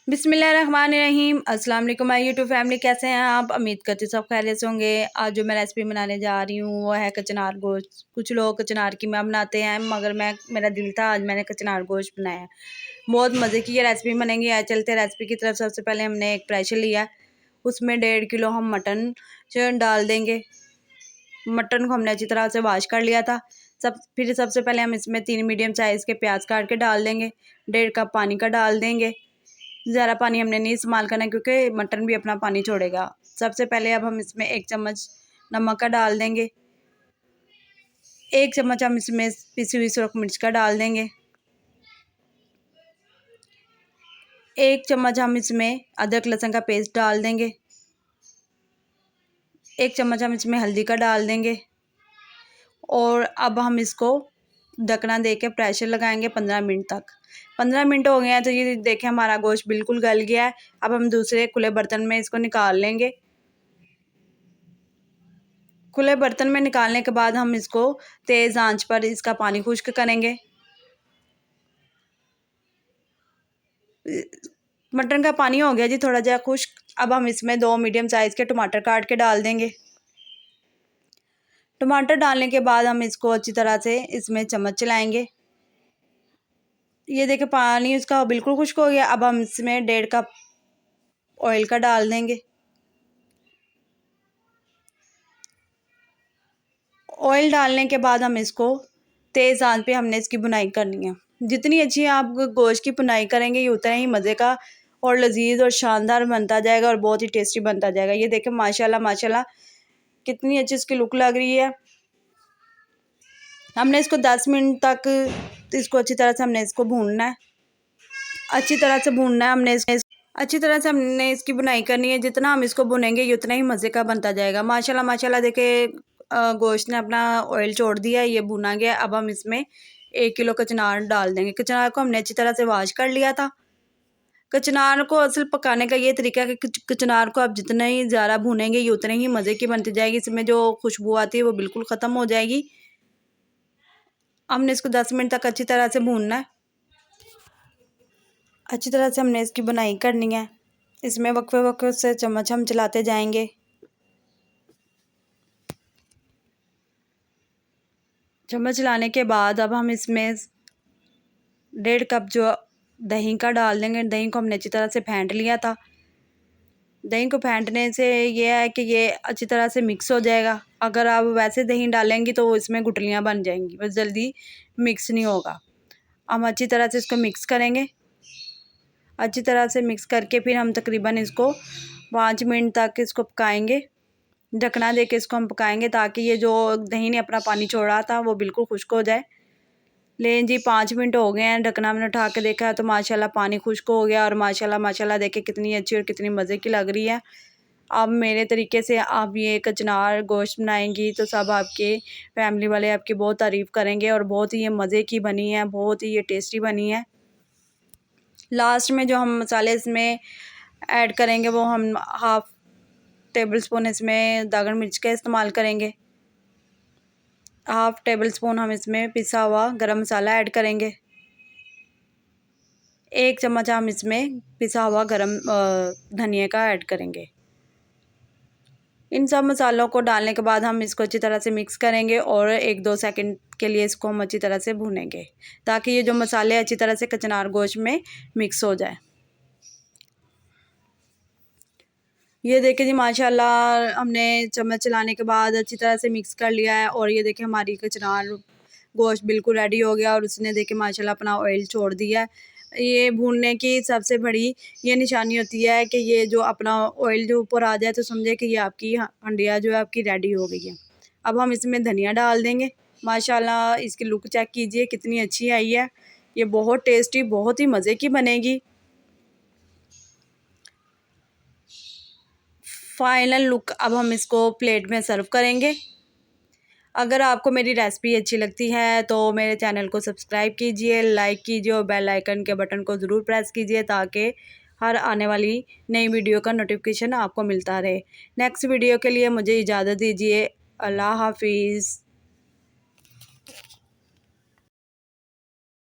बिस्मिल्लाहिर्रहमानिर्रहीम। अस्सलाम वालेकुम माय यूट्यूब फैमिली, कैसे हैं आप? उम्मीद करती हूँ सब खैरियत से होंगे। आज जो मैं रेसिपी बनाने जा रही हूँ वो है कचनार गोश्त। कुछ लोग कचनार कीमा बनाते हैं, मगर मेरा दिल था आज मैंने कचनार गोश्त बनाया है। बहुत मज़े की ये रेसिपी बनेगी। आज चलते हैं रेसिपी की तरफ। सबसे पहले हमने एक प्रेशर लिया, उसमें 1.5 किलो हम मटन डाल देंगे। मटन को हमने अच्छी तरह से वॉश कर लिया था। फिर सबसे पहले हम इसमें 3 मीडियम साइज़ के प्याज काट के डाल देंगे। 1.5 कप पानी का डाल देंगे। ज़्यादा पानी हमने नहीं इस्तेमाल करना क्योंकि मटन भी अपना पानी छोड़ेगा। सबसे पहले अब हम इसमें 1 चम्मच नमक का डाल देंगे। 1 चम्मच हम इसमें पिसी हुई सुरख मिर्च का डाल देंगे। 1 चम्मच हम इसमें अदरक लहसुन का पेस्ट डाल देंगे। 1 चम्मच हम इसमें हल्दी का डाल देंगे। और अब हम इसको ढकना दे के प्रेशर लगाएंगे 15 मिनट तक। 15 मिनट हो गए हैं तो ये देखें हमारा गोश्त बिल्कुल गल गया है। अब हम दूसरे खुले बर्तन में इसको निकाल लेंगे। खुले बर्तन में निकालने के बाद हम इसको तेज़ आंच पर इसका पानी खुश्क करेंगे। मटन का पानी हो गया जी थोड़ा जहा खुश्क। अब हम इसमें 2 मीडियम साइज़ के टमाटर काट के डाल देंगे। टमाटर डालने के बाद हम इसको अच्छी तरह से इसमें चम्मच चलाएंगे। ये देखिए पानी उसका बिल्कुल खुश्क हो गया। अब हम इसमें 1.5 कप ऑयल का डाल देंगे। ऑयल डालने के बाद हम इसको तेज़ आंच पे हमने इसकी भुनाई करनी है। जितनी अच्छी आप गोश्त की भुनाई करेंगे ये उतना ही मज़े का और लजीज और शानदार बनता जाएगा और बहुत ही टेस्टी बनता जाएगा। ये देखें माशाल्लाह माशाल्लाह कितनी अच्छी इसकी लुक लग रही है। हमने इसको 10 मिनट तक इसको अच्छी तरह से हमने इसको भूनना है। अच्छी तरह से भूनना है हमने अच्छी तरह से हमने इसकी बुनाई करनी है। जितना हम इसको भुनेंगे ये उतना ही मज़े का बनता जाएगा। माशाल्लाह माशाल्लाह देखिए गोश्त ने अपना ऑयल छोड़ दिया, ये भुना गया। अब हम इसमें 1 किलो कचनार डाल देंगे। कचनार को हमने अच्छी तरह से वॉश कर लिया था। कचनार को असल पकाने का ये तरीका है कि कचनार को आप जितना ही ज़्यादा भुनेंगे ये उतने ही मज़े की बनती जाएगी। इसमें जो खुशबू आती है वो बिल्कुल ख़त्म हो जाएगी। हमने इसको 10 मिनट तक अच्छी तरह से भूनना है। अच्छी तरह से हमने इसकी बुनाई करनी है। इसमें वक्फे वक्फे से चम्मच हम चलाते जाएंगे। चम्मच चलाने के बाद अब हम इसमें 1.5 कप जो दही का डाल देंगे। दही को हमने अच्छी तरह से फेंट लिया था। दही को फेंटने से ये है कि ये अच्छी तरह से मिक्स हो जाएगा। अगर आप वैसे दही डालेंगी तो इसमें गुठलियाँ बन जाएंगी, बस जल्दी मिक्स नहीं होगा। हम अच्छी तरह से इसको मिक्स करेंगे। अच्छी तरह से मिक्स करके फिर हम तकरीबन इसको 5 मिनट तक इसको पकाएंगे। ढकना दे के इसको हम पकाएंगे ताकि ये जो दही ने अपना पानी छोड़ा था वो बिल्कुल खुश्क हो जाए। लेकिन जी 5 मिनट हो गए हैं, ढकना मैंने उठा के देखा तो माशाल्लाह पानी खुश्क हो गया और माशाल्लाह माशाल्लाह देखिए कितनी अच्छी और कितनी मज़े की लग रही है। अब मेरे तरीके से आप ये कचनार गोश्त बनाएंगी तो सब आपके फैमिली वाले आपकी बहुत तारीफ़ करेंगे और बहुत ही ये मज़े की बनी है, बहुत ही ये टेस्टी बनी है। लास्ट में जो हम मसाले इसमें ऐड करेंगे वो हम 1/2 टेबल स्पून इसमें दागन मिर्च का इस्तेमाल करेंगे। 1/2 टेबल स्पून हम इसमें पिसा हुआ गरम मसाला ऐड करेंगे। 1 चम्मच हम इसमें पिसा हुआ गरम धनिया का ऐड करेंगे। इन सब मसालों को डालने के बाद हम इसको अच्छी तरह से मिक्स करेंगे और 1-2 सेकंड के लिए इसको हम अच्छी तरह से भूनेंगे ताकि ये जो मसाले अच्छी तरह से कचनार गोश्त में मिक्स हो जाए। ये देखिए जी माशाल्लाह हमने चम्मच चलाने के बाद अच्छी तरह से मिक्स कर लिया है और ये देखिए हमारी कचनार गोश्त बिल्कुल रेडी हो गया और उसने देखिए माशाल्लाह अपना ऑयल छोड़ दिया है। ये भूनने की सबसे बड़ी ये निशानी होती है कि ये जो अपना ऑयल जो ऊपर आ जाए तो समझे कि ये आपकी हंडिया जो है आपकी रेडी हो गई है। अब हम इसमें धनिया डाल देंगे। माशाल्लाह इसकी लुक चेक कीजिए कितनी अच्छी आई है। ये बहुत टेस्टी बहुत ही मज़े की बनेगी। फाइनल लुक अब हम इसको प्लेट में सर्व करेंगे। अगर आपको मेरी रेसिपी अच्छी लगती है तो मेरे चैनल को सब्सक्राइब कीजिए, लाइक कीजिए और बेल आइकन के बटन को ज़रूर प्रेस कीजिए ताकि हर आने वाली नई वीडियो का नोटिफिकेशन आपको मिलता रहे। नेक्स्ट वीडियो के लिए मुझे इजाज़त दीजिए। अल्लाह हाफिज़।